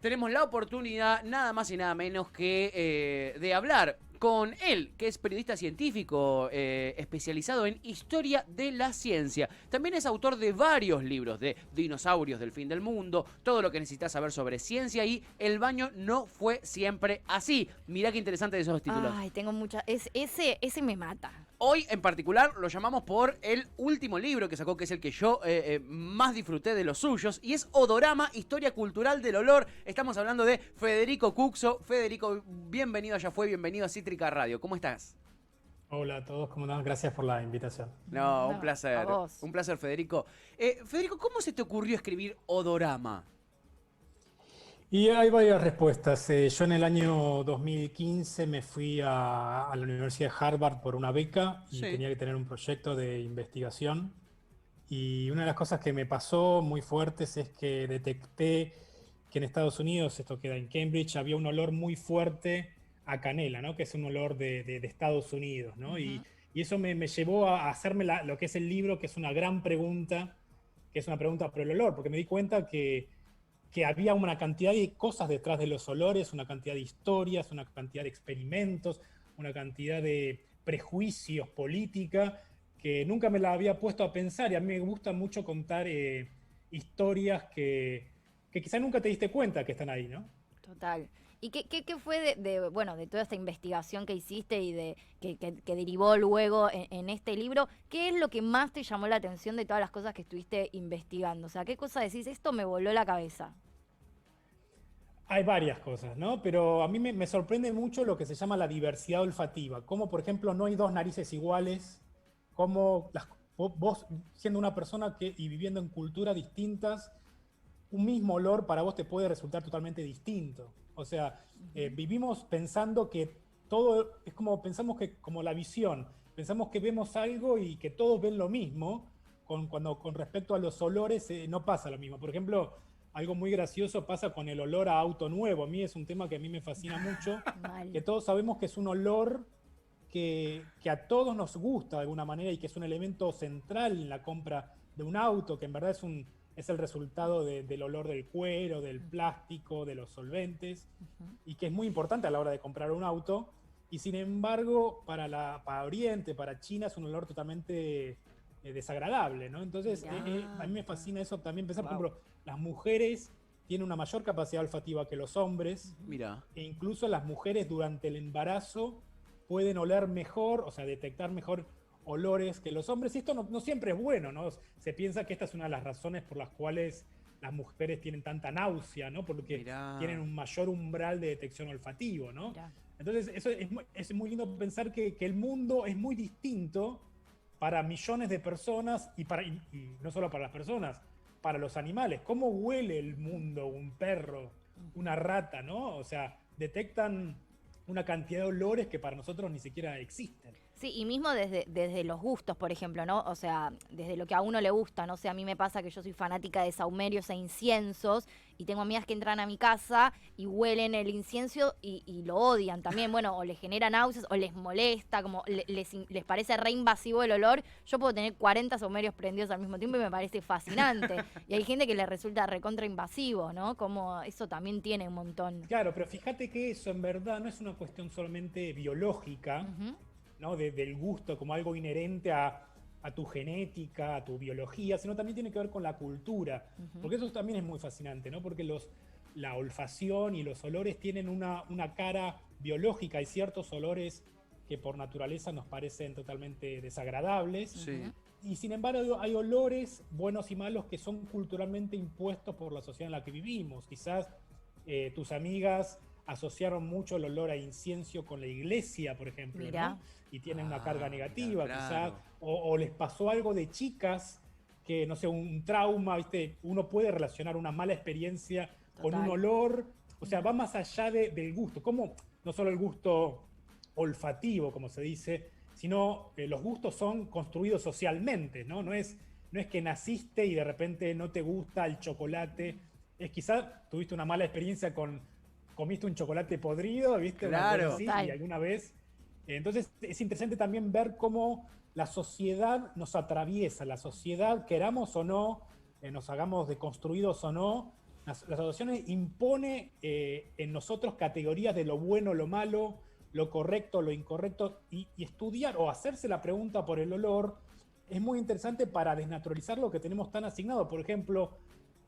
tenemos la oportunidad, nada más y nada menos que de hablar con él, que es periodista científico especializado en historia de la ciencia. También es autor de varios libros de dinosaurios del fin del mundo, todo lo que necesitas saber sobre ciencia y El baño no fue siempre así. Mirá qué interesante esos títulos. Ay, tengo mucha... Ese me mata. Hoy en particular lo llamamos por el último libro que sacó, que es el que yo más disfruté de los suyos, y es Odorama, Historia Cultural del Olor. Estamos hablando de Federico Cucso. Federico, bienvenido a Ya Fue, bienvenido a Cítrica Radio. ¿Cómo estás? Hola a todos, ¿cómo están? Gracias por la invitación. No, un No, placer. a vos. Un placer, Federico. Federico, ¿cómo se te ocurrió escribir Odorama? Y hay varias respuestas. Yo en el año 2015 me fui a la Universidad de Harvard por una beca y Sí. tenía que tener un proyecto de investigación. Y una de las cosas que me pasó muy fuertes es que detecté que en Estados Unidos, esto queda en Cambridge, había un olor muy fuerte a canela, ¿no? Que es un olor de Estados Unidos, ¿no? Y eso me llevó a hacerme lo que es el libro, que es una gran pregunta, que es una pregunta por el olor, porque me di cuenta que había una cantidad de cosas detrás de los olores, una cantidad de historias, una cantidad de experimentos, una cantidad de prejuicios, política, que nunca me la había puesto a pensar, y a mí me gusta mucho contar historias que quizá nunca te diste cuenta que están ahí, ¿no? Total. ¿Y qué fue bueno, de toda esta investigación que hiciste y que derivó luego en este libro? ¿Qué es lo que más te llamó la atención de todas las cosas que estuviste investigando? O sea, ¿qué cosa decís? Esto me voló la cabeza. Hay varias cosas, ¿no? Pero a mí me sorprende mucho lo que se llama la diversidad olfativa. Como, por ejemplo, no hay dos narices iguales. Como vos, siendo una persona y viviendo en culturas distintas, un mismo olor para vos te puede resultar totalmente distinto. O sea, vivimos pensando que todo es como, pensamos que, como la visión, pensamos que vemos algo y que todos ven lo mismo, cuando con respecto a los olores no pasa lo mismo. Por ejemplo, algo muy gracioso pasa con el olor a auto nuevo. A mí es un tema que a mí me fascina mucho, Mal. que todos sabemos que es un olor que a todos nos gusta de alguna manera y que es un elemento central en la compra de un auto, que en verdad es el resultado del olor del cuero, del plástico, de los solventes, y que es muy importante a la hora de comprar un auto. Y sin embargo, para Oriente, para China, es un olor totalmente desagradable, ¿no? Entonces, a mí me fascina eso también pensar, por Wow. ejemplo, las mujeres tienen una mayor capacidad olfativa que los hombres, Mira. e incluso las mujeres durante el embarazo pueden oler mejor, o sea, detectar mejor olores que los hombres. Y esto no siempre es bueno, ¿no? Se piensa que esta es una de las razones por las cuales las mujeres tienen tanta náusea, ¿no? Porque tienen Mirá. un mayor umbral de detección olfativo, ¿no? Mirá. Entonces, eso es muy lindo pensar que el mundo es muy distinto para millones de personas y no solo para las personas, para los animales. ¿Cómo huele el mundo un perro, una rata, ¿no? O sea, detectan una cantidad de olores que para nosotros ni siquiera existen. Sí, y mismo desde los gustos, por ejemplo, ¿no? O sea, desde lo que a uno le gusta, no sé, a mí me pasa que yo soy fanática de saumerios e inciensos y tengo amigas que entran a mi casa y huelen el incienso y lo odian también, bueno, o les genera náuseas o les molesta, como les parece re invasivo el olor. Yo puedo tener 40 saumerios prendidos al mismo tiempo y me parece fascinante. Y hay gente que le resulta recontra invasivo, ¿no? Como eso también tiene un montón. Claro, pero fíjate que eso en verdad no es una cuestión solamente biológica, Ujú. ¿no? Del gusto como algo inherente a tu genética, a tu biología, sino también tiene que ver con la cultura. Porque eso también es muy fascinante, ¿no? Porque la olfacción y los olores tienen una cara biológica. Hay ciertos olores que por naturaleza nos parecen totalmente desagradables. Sí. Y sin embargo hay olores buenos y malos que son culturalmente impuestos por la sociedad en la que vivimos. Quizás tus amigas asociaron mucho el olor a incienso con la iglesia, por ejemplo, Mirá. ¿no? Y tienen una carga Mirá, negativa, quizás, claro. o les pasó algo de chicas que, no sé, un trauma, ¿viste? Uno puede relacionar una mala experiencia con un Total. olor, o sea, va más allá del gusto, como no solo el gusto olfativo, como se dice, sino los gustos son construidos socialmente, ¿no? No es que naciste y de repente no te gusta el chocolate, es quizás tuviste una mala experiencia comiste un chocolate podrido, ¿viste? Una cosa Claro. así, y Total. alguna vez. Entonces es interesante también ver cómo la sociedad nos atraviesa, la sociedad, queramos o no, nos hagamos deconstruidos o no, las asociaciones impone en nosotros categorías de lo bueno, lo malo, lo correcto, lo incorrecto, y estudiar o hacerse la pregunta por el olor es muy interesante para desnaturalizar lo que tenemos tan asignado. Por ejemplo,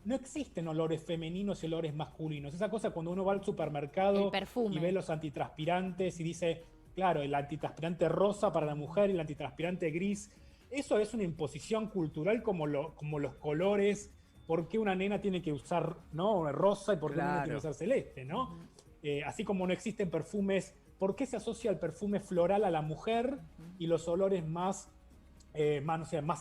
no existen olores femeninos y olores masculinos. Esa cosa cuando uno va al supermercado y ve los antitranspirantes y dice, claro, el antitranspirante rosa para la mujer y el antitranspirante gris. Eso es una imposición cultural como los colores. ¿Por qué una nena tiene que usar, ¿no?, rosa y por qué una nena tiene que usar celeste, ¿no? Así como no existen perfumes, ¿por qué se asocia el perfume floral a la mujer y los olores más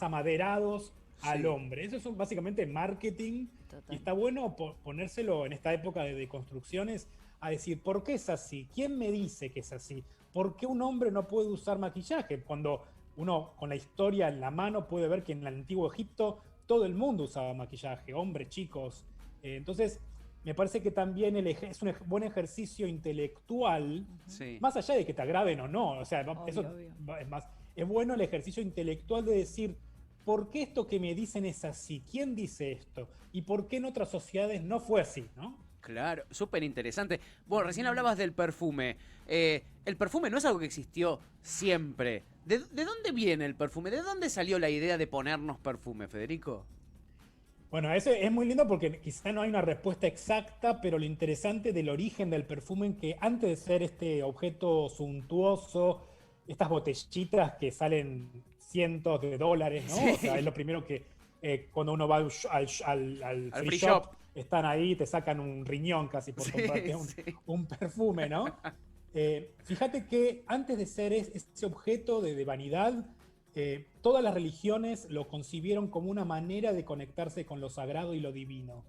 amaderados al hombre? Eso es básicamente marketing. Total. Y está bueno ponérselo en esta época de deconstrucciones a decir, ¿por qué es así? ¿Quién me dice que es así? ¿Por qué un hombre no puede usar maquillaje? Cuando uno con la historia en la mano puede ver que en el antiguo Egipto todo el mundo usaba maquillaje, hombres, chicos. Entonces, me parece que también es un buen ejercicio intelectual, más allá de que te agraden o no. O sea, obvio. Es bueno el ejercicio intelectual de decir, ¿por qué esto que me dicen es así? ¿Quién dice esto? ¿Y por qué en otras sociedades no fue así, no? Claro, súper interesante. Bueno, recién hablabas del perfume. El perfume no es algo que existió siempre. ¿De dónde viene el perfume? ¿De dónde salió la idea de ponernos perfume, Federico? Bueno, ese es muy lindo porque quizá no hay una respuesta exacta, pero lo interesante del origen del perfume es que antes de ser este objeto suntuoso, estas botellitas que salen cientos de dólares, ¿no? Sí. O sea, es lo primero que cuando uno va al free shop, están ahí, te sacan un riñón casi por comprarte un perfume, ¿no? Fíjate que antes de ser ese objeto de vanidad, todas las religiones lo concibieron como una manera de conectarse con lo sagrado y lo divino.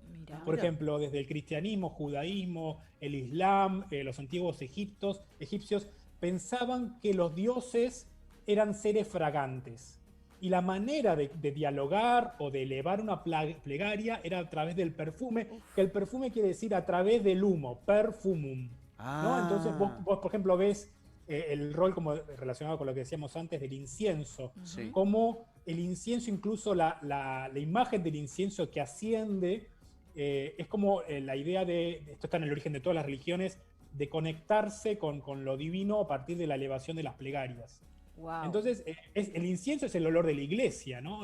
Por ejemplo, desde el cristianismo, judaísmo, el islam, los antiguos egipcios pensaban que los dioses eran seres fragantes. Y la manera de dialogar o de elevar una plegaria era a través del perfume, que el perfume quiere decir a través del humo, perfumum. ¿No? Entonces vos, por ejemplo, ves el rol como relacionado con lo que decíamos antes del incienso, como el incienso, incluso la imagen del incienso que asciende, es como la idea esto está en el origen de todas las religiones, de conectarse con lo divino a partir de la elevación de las plegarias. Wow. Entonces, el incienso es el olor de la iglesia, ¿no?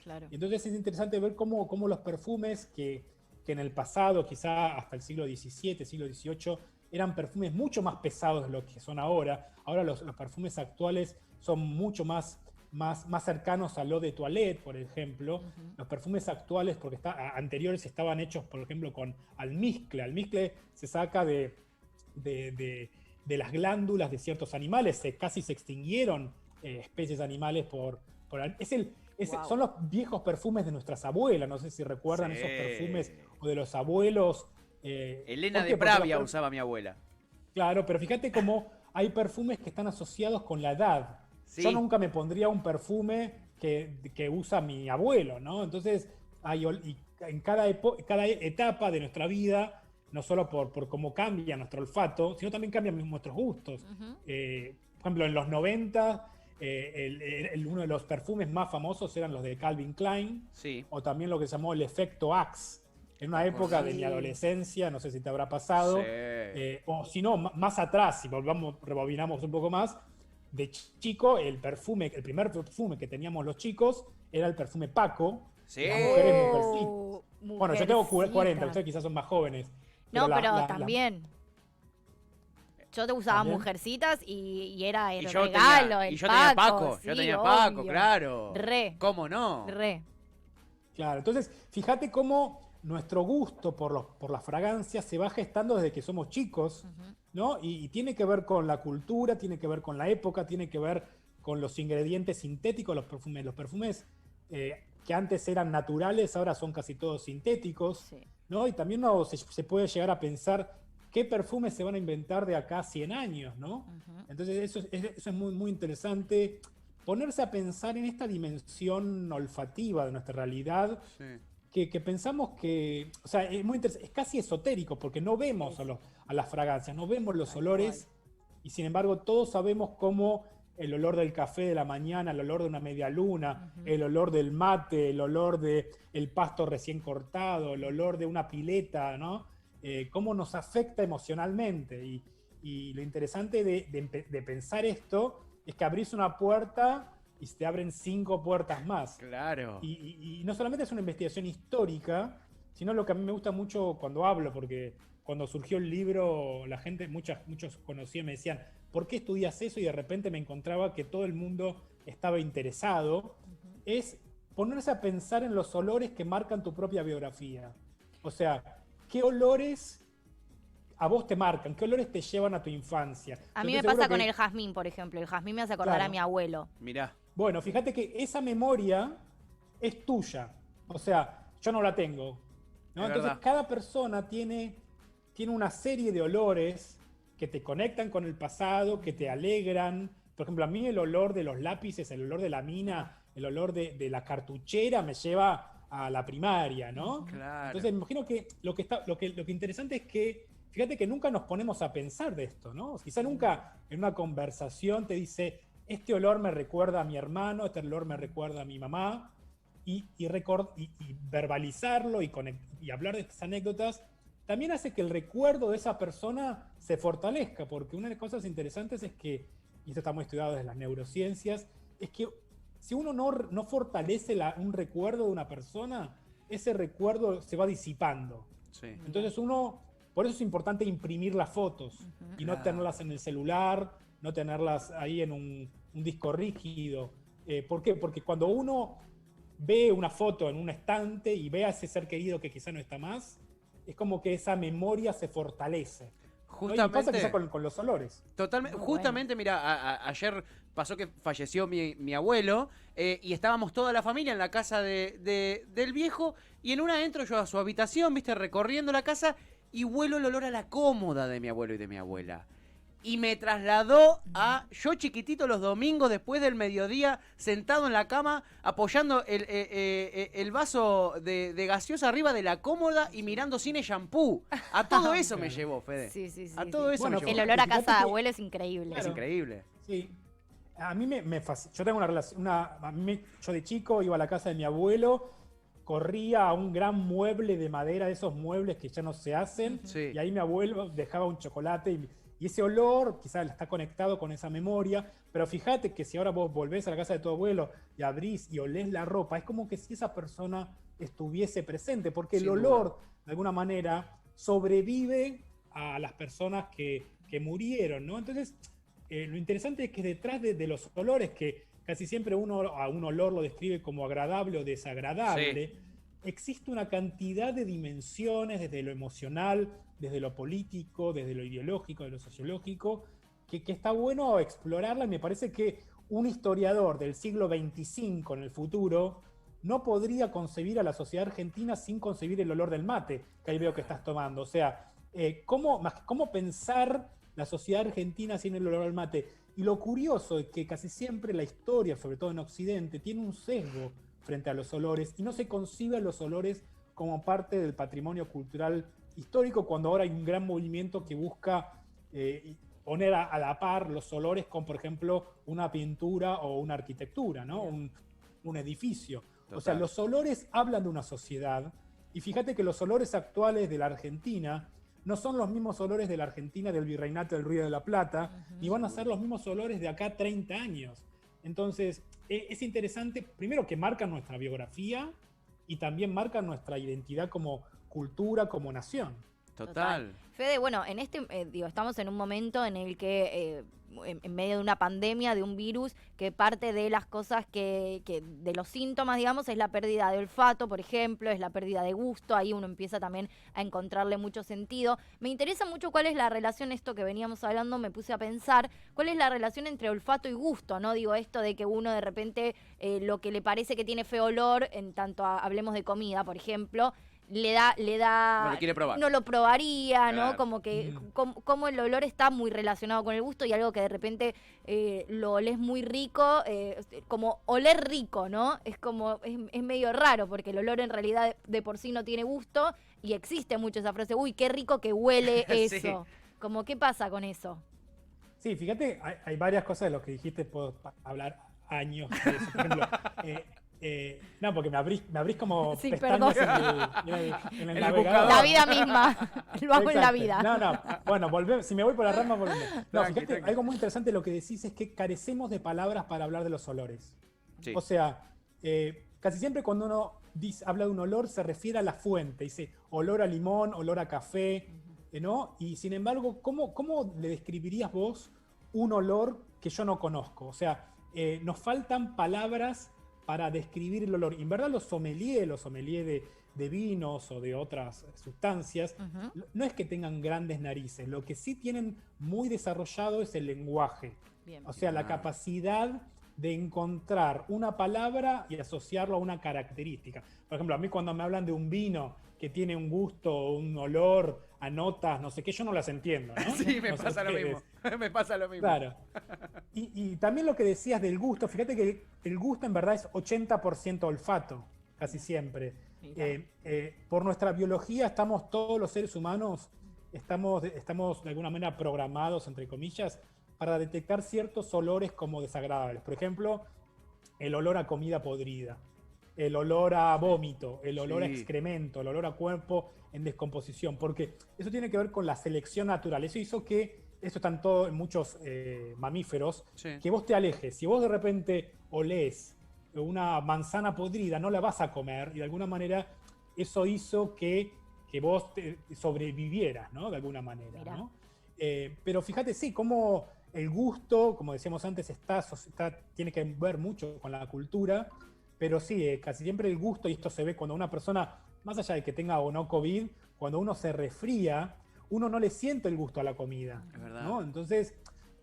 Claro. Entonces es interesante ver cómo los perfumes que en el pasado, quizá hasta el siglo XVII, siglo XVIII, eran perfumes mucho más pesados de lo que son ahora. Ahora los perfumes actuales son mucho más cercanos a l'eau de toilette, por ejemplo. Los perfumes actuales, porque anteriores estaban hechos, por ejemplo, con almizcle. Almizcle se saca de las glándulas de ciertos animales. Casi se extinguieron especies animales son los viejos perfumes de nuestras abuelas. No sé si recuerdan esos perfumes o de los abuelos. Elena de Pravia usaba mi abuela. Claro, pero fíjate cómo hay perfumes que están asociados con la edad. Sí. Yo nunca me pondría un perfume que usa mi abuelo, ¿no? Entonces, en cada etapa de nuestra vida, no solo por cómo cambia nuestro olfato, sino también cambian nuestros gustos. Por ejemplo, en los 90, uno de los perfumes más famosos eran los de Calvin Klein, o también lo que se llamó el efecto Axe. En una época de mi adolescencia, no sé si te habrá pasado, o si no, más atrás, si rebobinamos un poco más, de chico, el primer perfume que teníamos los chicos era el perfume Paco. Sí. Las mujeres mujercitas. Bueno, yo tengo 40, ustedes quizás son más jóvenes. No, pero también. Yo te usaba mujercitas y era el regalo, el Paco. Y yo tenía Paco, yo tenía Paco, claro. ¿Cómo no? Claro, entonces, fíjate cómo nuestro gusto por las fragancias se va gestando desde que somos chicos, ¿no? Y tiene que ver con la cultura, tiene que ver con la época, tiene que ver con los ingredientes sintéticos, los perfumes. Los perfumes que antes eran naturales, ahora son casi todos sintéticos, ¿no? Y también se puede llegar a pensar qué perfumes se van a inventar de acá a 100 años, ¿no? Entonces eso es muy, muy interesante, ponerse a pensar en esta dimensión olfativa de nuestra realidad, que pensamos que, o sea, es casi esotérico, porque no vemos a las fragancias, no vemos los olores, y sin embargo todos sabemos cómo el olor del café de la mañana, el olor de una media luna, el olor del mate, el olor del pasto recién cortado, el olor de una pileta, ¿no? Cómo nos afecta emocionalmente. Y lo interesante de pensar esto es que abrís una puerta y se te abren 5 puertas más. Claro. Y no solamente es una investigación histórica, sino lo que a mí me gusta mucho cuando hablo, porque cuando surgió el libro, la gente, muchos conocidos me decían, ¿por qué estudias eso? Y de repente me encontraba que todo el mundo estaba interesado. Es ponerse a pensar en los olores que marcan tu propia biografía. O sea, ¿qué olores a vos te marcan? ¿Qué olores te llevan a tu infancia? A mí me pasa con el jazmín, por ejemplo. El jazmín me hace acordar a mi abuelo. Mirá. Bueno, fíjate que esa memoria es tuya. O sea, yo no la tengo, ¿no? Entonces, verdad. cada persona tiene una serie de olores que te conectan con el pasado, que te alegran. Por ejemplo, a mí el olor de los lápices, el olor de la mina, el olor de la cartuchera me lleva a la primaria, ¿no? Claro. Entonces, me imagino que lo que interesante es que, fíjate que nunca nos ponemos a pensar de esto, ¿no? Quizá nunca en una conversación te dice, este olor me recuerda a mi hermano, este olor me recuerda a mi mamá, y verbalizarlo y hablar de estas anécdotas también hace que el recuerdo de esa persona se fortalezca, porque una de las cosas interesantes es que, y esto está muy estudiado desde las neurociencias, es que si uno no fortalece un recuerdo de una persona, ese recuerdo se va disipando. Sí. Entonces por eso es importante imprimir las fotos y no tenerlas en el celular, no tenerlas ahí en un disco rígido. ¿Por qué? Porque cuando uno ve una foto en un estante y ve a ese ser querido que quizá no está más, es como que esa memoria se fortalece. Justamente. ¿No? Y pasa quizá con los olores. Totalmente. Muy Justamente, mira, ayer pasó que falleció mi abuelo y estábamos toda la familia en la casa del viejo y en una entro yo a su habitación, viste, recorriendo la casa y huelo el olor a la cómoda de mi abuelo y de mi abuela. Y me trasladó a yo chiquitito los domingos después del mediodía, sentado en la cama, apoyando el vaso de gaseosa arriba de la cómoda y mirando cine shampoo. A todo eso me llevó, Fede. Sí, sí, sí. A todo eso Bueno, me llevó. El olor a Fíjate casa de que- abuelo es increíble. Es increíble. Sí. A mí me fascina. Yo tengo una relación. Yo de chico iba a la casa de mi abuelo, corría a un gran mueble de madera, de esos muebles que ya no se hacen, Sí. y ahí mi abuelo dejaba un chocolate y ese olor quizás está conectado con esa memoria, pero fíjate que si ahora vos volvés a la casa de tu abuelo y abrís y olés la ropa, es como que si esa persona estuviese presente, porque el Sin olor, de alguna manera, sobrevive a las personas que murieron, ¿no? Entonces, lo interesante es que detrás de los olores, que casi siempre uno a un olor lo describe como agradable o desagradable, existe una cantidad de dimensiones desde lo emocional, desde lo político, desde lo ideológico, de lo sociológico, que está bueno explorarla y me parece que un historiador del siglo XXV en el futuro no podría concebir a la sociedad argentina sin concebir el olor del mate, que ahí veo que estás tomando. O sea, ¿cómo pensar la sociedad argentina sin el olor al mate? Y lo curioso es que casi siempre la historia, sobre todo en Occidente, tiene un sesgo frente a los olores y no se concibe a los olores como parte del patrimonio cultural histórico, cuando ahora hay un gran movimiento que busca poner a la par los olores con, por ejemplo, una pintura o una arquitectura, ¿no? Un edificio. Total. O sea, los olores hablan de una sociedad y fíjate que los olores actuales de la Argentina no son los mismos olores de la Argentina del Virreinato del Río de la Plata, ni van a ser los mismos olores de acá 30 años. Entonces, es interesante, primero que marcan nuestra biografía y también marcan nuestra identidad como cultura, como nación. Total. Fede, bueno, en estamos en un momento en el que en medio de una pandemia, de un virus, que parte de las cosas de los síntomas, digamos, es la pérdida de olfato, por ejemplo, es la pérdida de gusto, ahí uno empieza también a encontrarle mucho sentido. Me interesa mucho cuál es la relación, esto que veníamos hablando, me puse a pensar, cuál es la relación entre olfato y gusto, ¿no? Digo, esto de que uno de repente lo que le parece que tiene feo olor, en tanto hablemos de comida, por ejemplo, le da, No lo quiere probar. no lo probaría, Claro. ¿no? Como que como el olor está muy relacionado con el gusto y algo que de repente lo olés muy rico, como oler rico, ¿no? Es como, es medio raro porque el olor en realidad de por sí no tiene gusto y existe mucho esa frase, uy, qué rico que huele Sí. eso. Como, ¿qué pasa con eso? Sí, fíjate, hay varias cosas de lo que dijiste, puedo hablar años de eso. Por ejemplo, no, porque me abrís como Sí, pestañas perdón. en el El navegador. buscador. La vida misma. Lo hago en la Exacto. vida. No, bueno, volvemos. Si me voy por la rama, volvemos. No, Tranqui, fíjate, tranqui. algo muy interesante de lo que decís es que carecemos de palabras para hablar de los olores. Sí. O sea, casi siempre cuando uno habla de un olor se refiere a la fuente. Dice olor a limón, olor a café, ¿no? Y sin embargo, ¿cómo le describirías vos un olor que yo no conozco? O sea, nos faltan palabras para describir el olor. Y en verdad los sommeliers de vinos o de otras sustancias, no es que tengan grandes narices, lo que sí tienen muy desarrollado es el lenguaje. Bien. O sea, la capacidad de encontrar una palabra y asociarlo a una característica. Por ejemplo, a mí cuando me hablan de un vino que tiene un gusto, un olor, a notas, no sé qué, yo no las entiendo, ¿no? Sí, me No sé pasa lo ustedes. mismo. Me pasa lo mismo. Claro. Y también lo que decías del gusto, fíjate que el gusto en verdad es 80% olfato, casi siempre. Por nuestra biología estamos todos los seres humanos, estamos de alguna manera programados, entre comillas, para detectar ciertos olores como desagradables. Por ejemplo, el olor a comida podrida, el olor a vómito, el olor a Sí. excremento, el olor a cuerpo en descomposición, porque eso tiene que ver con la selección natural. Eso hizo que, eso está en muchos mamíferos, Sí. que vos te alejes. Si vos de repente olés una manzana podrida, no la vas a comer, y de alguna manera eso hizo que vos sobrevivieras, ¿no? De alguna manera, Mirá. ¿no? Pero fíjate, sí, cómo el gusto, como decíamos antes, tiene que ver mucho con la cultura, pero sí, casi siempre el gusto, y esto se ve cuando una persona, más allá de que tenga o no COVID, cuando uno se resfría, uno no le siente el gusto a la comida, Es verdad. ¿no? Entonces,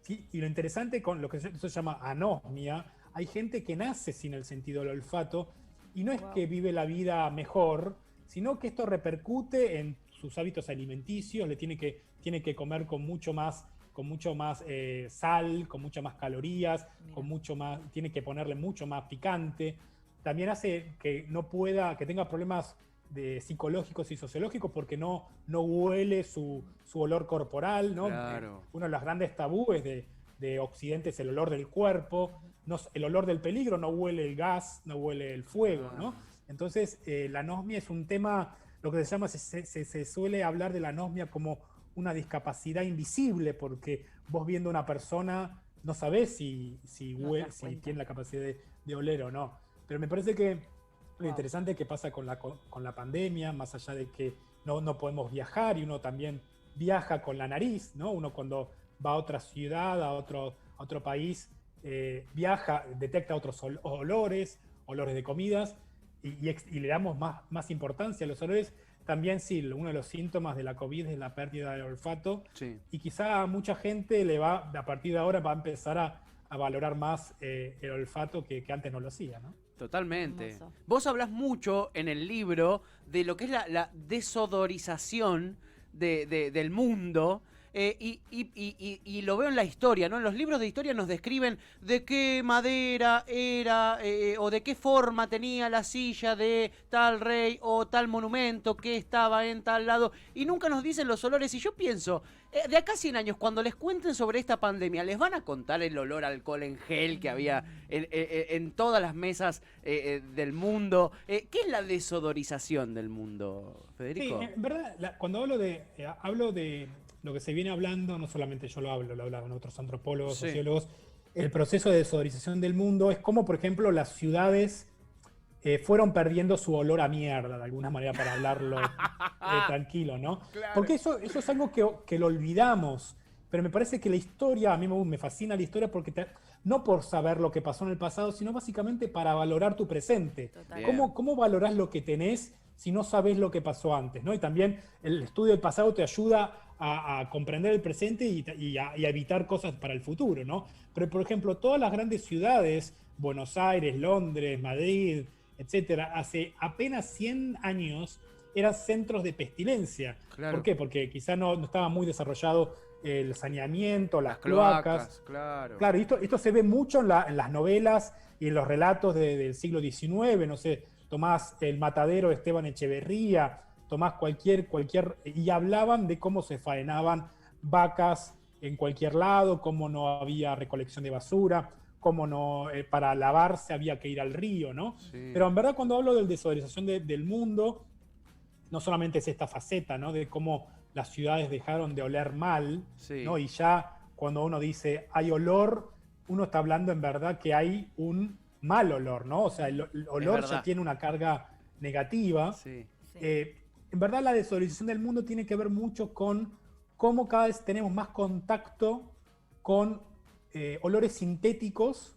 sí, y lo interesante con lo que eso se llama anosmia, hay gente que nace sin el sentido del olfato, y no es Wow. que vive la vida mejor, sino que esto repercute en sus hábitos alimenticios, tiene que comer con mucho más sal, con muchas más calorías, Mira. tiene que ponerle mucho más picante. También hace que que tenga problemas psicológicos y sociológicos porque no huele su olor corporal, ¿no? Claro. Uno de los grandes tabúes de Occidente es el olor del cuerpo, el olor del peligro, no huele el gas, no huele el fuego, ¿no? Entonces, la anosmia es un tema, lo que se llama, se suele hablar de la anosmia como una discapacidad invisible, porque vos viendo a una persona no sabés si No te das cuenta. tiene la capacidad de oler o no. Pero me parece que lo Wow. interesante que pasa con la pandemia, más allá de que no podemos viajar y uno también viaja con la nariz, ¿no? Uno cuando va a otra ciudad, a otro país, viaja, detecta otros olores de comidas y le damos más importancia a los olores. También sí, uno de los síntomas de la COVID es la pérdida del olfato. Sí. Y quizá a mucha gente a partir de ahora va a empezar a valorar más el olfato que antes no lo hacía, ¿no? Totalmente. Hermoso. Vos hablás mucho en el libro de lo que es la desodorización del mundo. Y lo veo en la historia, ¿no? En los libros de historia nos describen de qué madera era o de qué forma tenía la silla de tal rey o tal monumento que estaba en tal lado y nunca nos dicen los olores. Y yo pienso, de acá a 100 años, cuando les cuenten sobre esta pandemia, ¿les van a contar el olor a alcohol en gel que había en todas las mesas del mundo? ¿Qué es la desodorización del mundo, Federico? Sí, en verdad, cuando hablo de lo que se viene hablando, no solamente yo lo hablaban otros antropólogos, Sí. sociólogos, el proceso de desodorización del mundo es como, por ejemplo, las ciudades fueron perdiendo su olor a mierda, de alguna manera, para hablarlo tranquilo, ¿no? Claro. Porque eso es algo que lo olvidamos, pero me parece que la historia, a mí me fascina la historia porque no por saber lo que pasó en el pasado, sino básicamente para valorar tu presente. Total. Bien. ¿Cómo valorás lo que tenés si no sabés lo que pasó antes, ¿no? Y también el estudio del pasado te ayuda a comprender el presente y a evitar cosas para el futuro, ¿no? Pero, por ejemplo, todas las grandes ciudades, Buenos Aires, Londres, Madrid, etcétera, hace apenas 100 años eran centros de pestilencia. Claro. ¿Por qué? Porque quizá no estaba muy desarrollado el saneamiento, las cloacas, cloacas. claro. Claro, y esto se ve mucho en las novelas y en los relatos del siglo XIX, no sé, tomás El Matadero de Esteban Echeverría, tomás cualquier, y hablaban de cómo se faenaban vacas en cualquier lado, cómo no había recolección de basura, cómo no, para lavarse había que ir al río, ¿no? Sí. Pero en verdad cuando hablo de desodorización del mundo, no solamente es esta faceta, ¿no? De cómo las ciudades dejaron de oler mal, Sí. ¿no? Y ya cuando uno dice hay olor, uno está hablando en verdad que hay un mal olor, ¿no? O sea, el olor verdad. ya tiene una carga negativa. Sí. Sí. En verdad la desodorización del mundo tiene que ver mucho con cómo cada vez tenemos más contacto con olores sintéticos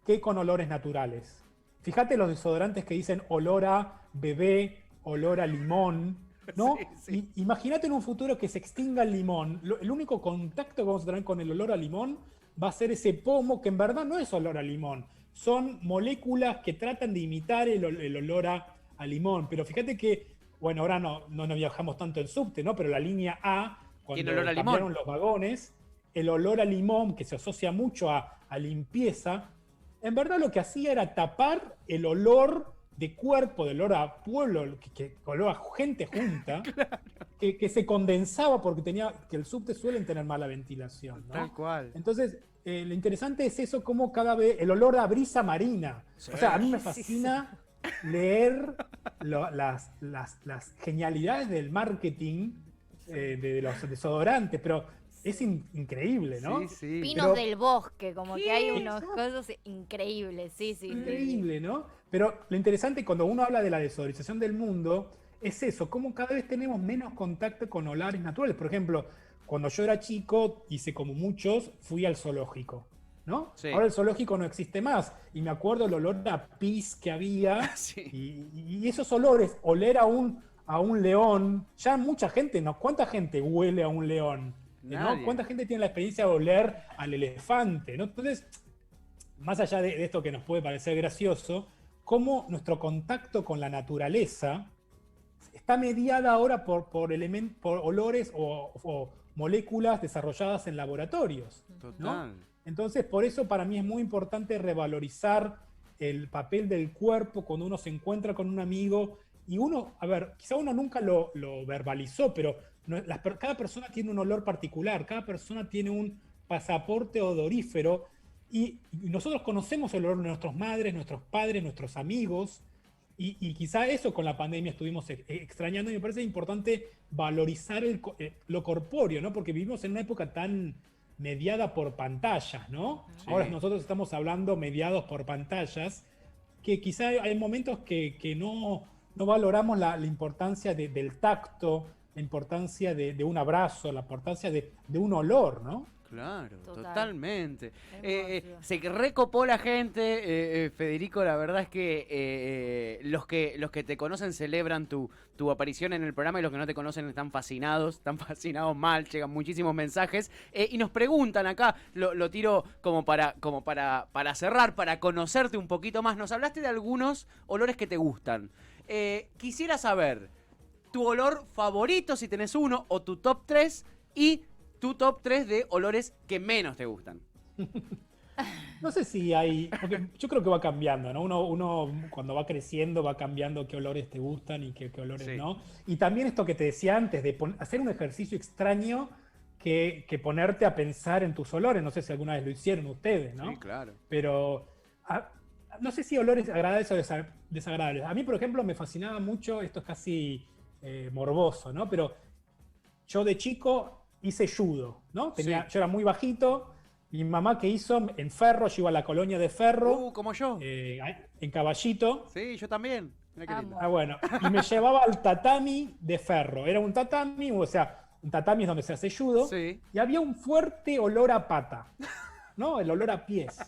que con olores naturales. Fíjate los desodorantes que dicen olor a bebé, olor a limón, ¿no? Sí. Imagínate en un futuro que se extinga el limón. El único contacto que vamos a tener con el olor a limón va a ser ese pomo que en verdad no es olor a limón. Son moléculas que tratan de imitar el olor a limón. Pero fíjate que, bueno, ahora no viajamos tanto en subte, ¿no? Pero la línea A, cuando Tiene olor a cambiaron limón. los vagones, el olor a limón, que se asocia mucho a limpieza, en verdad lo que hacía era tapar el olor de cuerpo, del olor a pueblo, olor a gente junta, claro. que se condensaba porque que el subte suelen tener mala ventilación, ¿no? Tal cual. Entonces, lo interesante es eso, como cada vez el olor a brisa marina. Sí. O sea, a mí me fascina leer las genialidades del marketing de los desodorantes, pero es increíble, ¿no? Sí, sí. Pinos del bosque, como que hay unos Exacto. cosas increíbles, sí. Increíble, ¿no? Pero lo interesante cuando uno habla de la desodorización del mundo es eso, cómo cada vez tenemos menos contacto con olores naturales. Por ejemplo, cuando yo era chico, hice como muchos, fui al zoológico, ¿no? Sí. Ahora el zoológico no existe más. Y me acuerdo el olor a pis que había. Sí. Y esos olores, oler a un león, ya mucha gente, ¿no? ¿Cuánta gente huele a un león? ¿No? ¿Cuánta gente tiene la experiencia de oler al elefante? ¿No? Entonces, más allá de esto que nos puede parecer gracioso, cómo nuestro contacto con la naturaleza está mediada ahora por olores o moléculas desarrolladas en laboratorios, ¿no? Total. Entonces, por eso para mí es muy importante revalorizar el papel del cuerpo cuando uno se encuentra con un amigo y uno, a ver, quizá uno nunca lo verbalizó, pero cada persona tiene un olor particular, cada persona tiene un pasaporte odorífero y nosotros conocemos el olor de nuestras madres, nuestros padres, nuestros amigos y quizá eso con la pandemia estuvimos extrañando y me parece importante valorizar lo corpóreo, ¿no? Porque vivimos en una época tan mediada por pantallas, ¿no? Sí. Ahora nosotros estamos hablando mediados por pantallas, que quizá hay momentos que no valoramos la importancia del tacto, la importancia de un abrazo, la importancia de un olor, ¿no? Claro, Total. totalmente. Hermoso. Se recopó la gente, Federico, la verdad es que los que te conocen celebran tu aparición en el programa y los que no te conocen están fascinados mal, llegan muchísimos mensajes y nos preguntan acá, lo tiro como para cerrar, para conocerte un poquito más. Nos hablaste de algunos olores que te gustan. Quisiera saber tu olor favorito, si tenés uno, o tu top 3 y tu top 3 de olores que menos te gustan. No sé si hay, porque yo creo que va cambiando, ¿no? Uno cuando va creciendo va cambiando qué olores te gustan y qué olores Sí. no. Y también esto que te decía antes, de hacer un ejercicio extraño que ponerte a pensar en tus olores. No sé si alguna vez lo hicieron ustedes, ¿no? Sí, claro. Pero no sé si olores agradables o desagradables. A mí, por ejemplo, me fascinaba mucho, esto es casi morboso, ¿no? Pero yo de chico hice judo, ¿no? Sí. Yo era muy bajito. Mi mamá, ¿qué hizo? En Ferro, yo iba a la colonia de Ferro, Como yo. en Caballito. Sí, yo también. Mirá qué lindo. Amo. Bueno, y me llevaba al tatami de Ferro. Era un tatami, o sea, un tatami es donde se hace judo. Sí. Y había un fuerte olor a pata, ¿no? El olor a pies.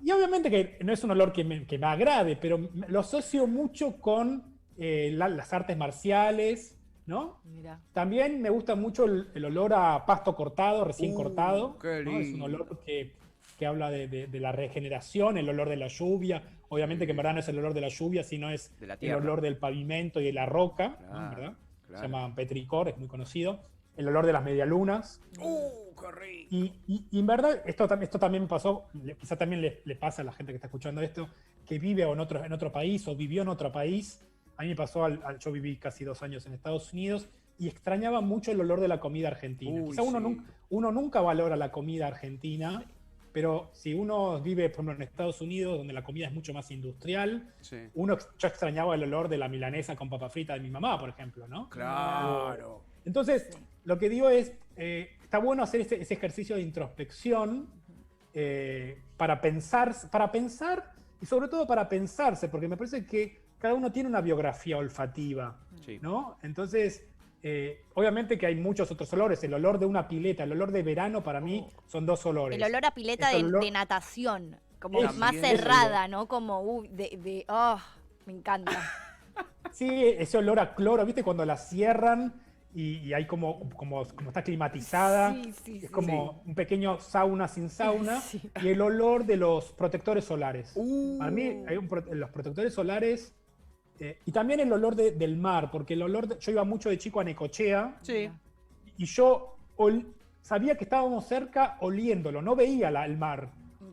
Y obviamente que no es un olor que me agrade, pero lo asocio mucho con las artes marciales, ¿no? Mira. También me gusta mucho el olor a pasto cortado, recién cortado, qué ¿no? Es un lindo. olor que habla de la regeneración, el olor de la lluvia. Obviamente que en verdad no es el olor de la lluvia, sino es De la el tierra. olor del pavimento y de la roca, ¿no? Claro, ¿Verdad? claro. Se llama petricor, es muy conocido. El olor de las medialunas. Qué rico. Y en verdad, esto también me pasó, quizá también le pasa a la gente que está escuchando esto, que vive en otro país o vivió en otro país. A mí me pasó, yo viví casi 2 años en Estados Unidos y extrañaba mucho el olor de la comida argentina. Uy, Quizá uno, sí. uno nunca valora la comida argentina, pero si uno vive, por ejemplo, en Estados Unidos, donde la comida es mucho más industrial, Sí. yo extrañaba el olor de la milanesa con papa frita de mi mamá, por ejemplo, ¿no? Claro. Entonces, Sí. lo que digo es, está bueno hacer ese ejercicio de introspección para pensar y sobre todo para pensarse, porque me parece que cada uno tiene una biografía olfativa, Sí. ¿no? Entonces, obviamente que hay muchos otros olores. El olor de una pileta, el olor de verano para mí son dos olores. El olor a pileta Es el olor- de natación, como Eso, más También. cerrada, ¿no? Como, me encanta. Sí, ese olor a cloro, ¿viste? Cuando la cierran y hay como está climatizada. Sí, sí, Es sí. como un pequeño sauna sin sauna. Sí. Y el olor de los protectores solares. Uh. Para mí, los protectores solares y también el olor del mar, porque yo iba mucho de chico a Necochea Sí. y yo sabía que estábamos cerca oliéndolo, no veía el mar.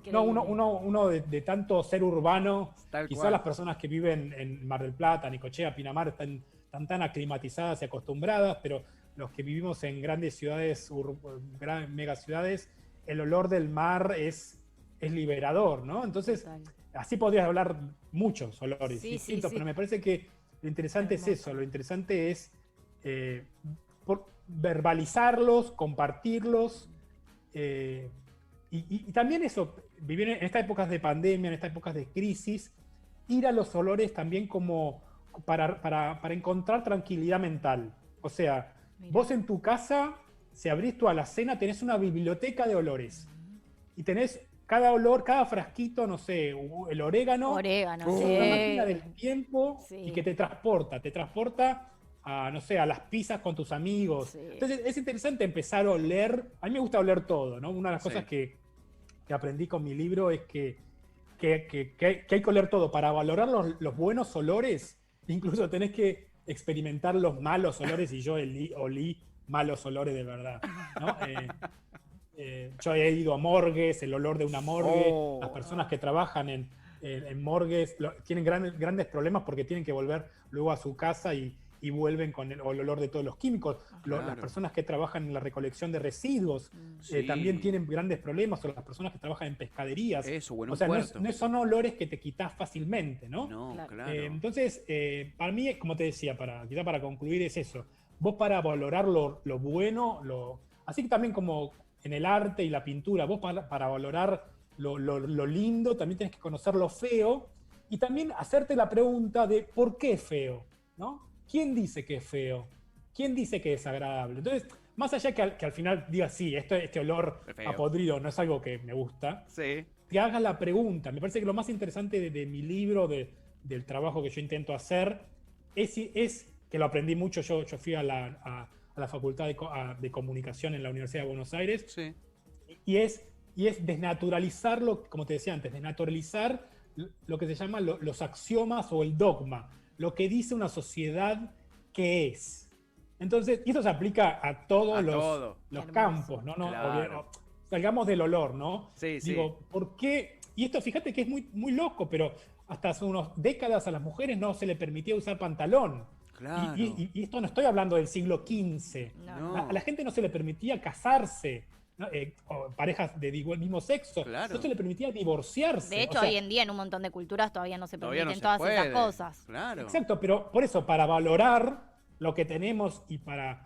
No, Increíble. uno de tanto ser urbano, Tal quizás cual. las personas que viven en Mar del Plata, Necochea, Pinamar, están tan aclimatizadas y acostumbradas, pero los que vivimos en grandes ciudades, megaciudades, el olor del mar es liberador, ¿no? Entonces, Total. así podrías hablar muchos olores Sí, sí, distintos, sí. pero me parece que lo interesante es Hermoso. eso, lo interesante es verbalizarlos, compartirlos, y también eso, vivir en estas épocas de pandemia, en estas épocas de crisis, ir a los olores también como para encontrar tranquilidad mental. O sea, Mira. vos en tu casa, si abrís tu alacena, tenés una biblioteca de olores. Y tenés cada olor, cada frasquito, no sé, el orégano, Orégano, es Oh. una sí. máquina del tiempo Sí. y que te transporta a, no sé, a las pizzas con tus amigos. Sí. Entonces es interesante empezar a oler. A mí me gusta oler todo, ¿no? Una de las Sí. cosas que aprendí con mi libro es que hay que oler todo. Para valorar los buenos olores, incluso tenés que experimentar los malos olores, y yo olí malos olores de verdad, ¿no? Yo he ido a morgues, el olor de una morgue, Oh. las personas que trabajan en morgues tienen grandes problemas porque tienen que volver luego a su casa y vuelven con el olor de todos los químicos. Claro. Las personas que trabajan en la recolección de residuos Sí. también tienen grandes problemas, o las personas que trabajan en pescaderías. Eso, bueno, O un sea, puerto. no son olores que te quitas fácilmente, ¿no? No, Claro. claro. Entonces, para mí, como te decía, quizá para concluir es eso. Vos para valorar lo bueno, así que también como en el arte y la pintura, vos para valorar lo lindo, también tenés que conocer lo feo y también hacerte la pregunta de ¿por qué es feo? ¿No? ¿Quién dice que es feo? ¿Quién dice que es agradable? Entonces, más allá que al final digas, sí, este olor Es feo. a podrido no es algo que me gusta, Sí. te hagas la pregunta. Me parece que lo más interesante de mi libro, del trabajo que yo intento hacer, es que lo aprendí mucho. Yo fui a la Facultad de Comunicación en la Universidad de Buenos Aires, Sí. y es desnaturalizarlo, como te decía antes, desnaturalizar lo que se llama los axiomas o el dogma, lo que dice una sociedad que es. Entonces, y eso se aplica a todos A los todo. Hermoso. campos, ¿no? Claro. Salgamos del olor, ¿no? Sí, sí. Digo, ¿por qué? Y esto, fíjate que es muy, muy loco, pero hasta hace unas décadas a las mujeres no se le permitía usar pantalón. Claro. Y esto no estoy hablando del siglo XV. No. No. A la gente no se le permitía casarse, ¿no? O parejas de mismo sexo. Claro. No se le permitía divorciarse. De hecho, O sea, hoy en día en un montón de culturas todavía no se Todavía no permiten se todas puede. esas cosas. Claro. exacto, pero por eso, para valorar lo que tenemos y para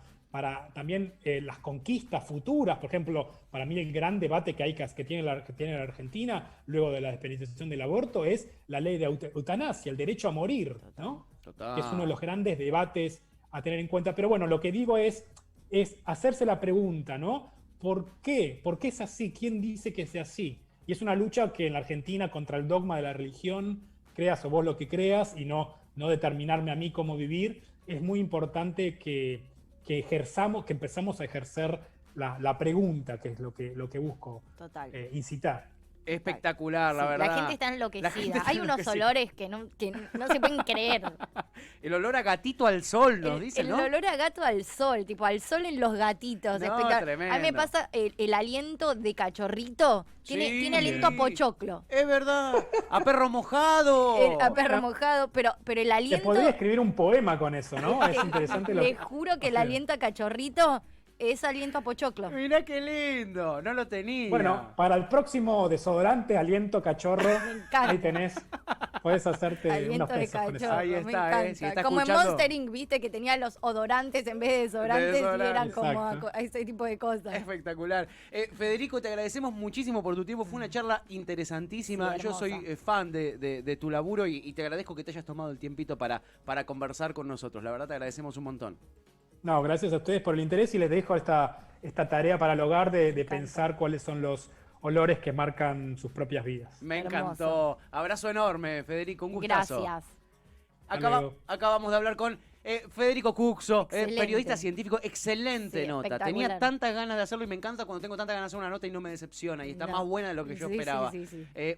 también las conquistas futuras, por ejemplo, para mí el gran debate que tiene la Argentina luego de la despenalización del aborto es la ley de eutanasia, el derecho a morir, ¿no? Total. Que es uno de los grandes debates a tener en cuenta. Pero bueno, lo que digo es hacerse la pregunta, ¿no? ¿Por qué? ¿Por qué es así? ¿Quién dice que sea así? Y es una lucha que en la Argentina contra el dogma de la religión, creas o vos lo que creas y no determinarme a mí cómo vivir, es muy importante que empezamos a ejercer la pregunta, que es lo que busco Total. incitar. Espectacular, la Sí, verdad. la gente está La enloquecida. gente está Hay unos enloquecida. olores que no se pueden creer. El olor a gatito al sol, nos El, dicen, el ¿no? olor a gato al sol, tipo al sol en los gatitos. No, espectacular. tremendo. A mí me pasa el aliento de cachorrito. Tiene, Sí. tiene aliento a pochoclo. Es verdad. A perro mojado. A perro mojado, pero el Se aliento. podría escribir un poema con eso, ¿no? Es interesante lo Le juro que el aliento a cachorrito es aliento a pochoclo. Mirá qué lindo. No lo tenía. Bueno, para el próximo desodorante, aliento cachorro, encanta. ahí tenés. Podés hacerte Aliento unos de pesos con eso. cachorro, Ahí me está, encanta. si está Como escuchando. en Monster Inc, viste que tenía los odorantes en vez de desodorantes y Desodorante. eran como Exacto. a ese tipo de cosas. Espectacular. Federico, te agradecemos muchísimo por tu tiempo. Fue una charla interesantísima. Sí, Yo soy hermosa. fan de tu laburo y te agradezco que te hayas tomado el tiempito para conversar con nosotros. La verdad, te agradecemos un montón. No, gracias a ustedes por el interés y les dejo esta tarea para el hogar de encanta. pensar cuáles son los olores que marcan sus propias vidas. Me Hermoso. encantó. Abrazo enorme, Federico. Un gustazo. Gracias. luego. Acabamos de hablar con Federico Cuxo, Excelente. periodista científico. Excelente Sí, nota. espectacular. Tenía tantas ganas de hacerlo y me encanta cuando tengo tantas ganas de hacer una nota y no me decepciona. Y está No. más buena de lo que yo Sí, esperaba. sí.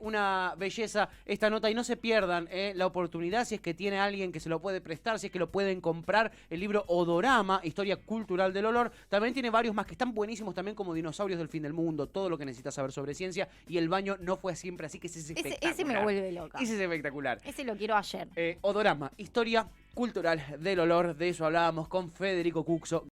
Una belleza esta nota y no se pierdan la oportunidad si es que tiene alguien que se lo puede prestar, si es que lo pueden comprar. El libro Odorama, Historia Cultural del Olor. También tiene varios más que están buenísimos también como Dinosaurios del Fin del Mundo, todo lo que necesitas saber sobre ciencia. Y El baño no fue siempre así que ese es espectacular. Ese me vuelve loca. Ese es espectacular. Ese lo quiero ayer. Odorama, Historia Cultural del Olor. De eso hablábamos con Federico Cuxo.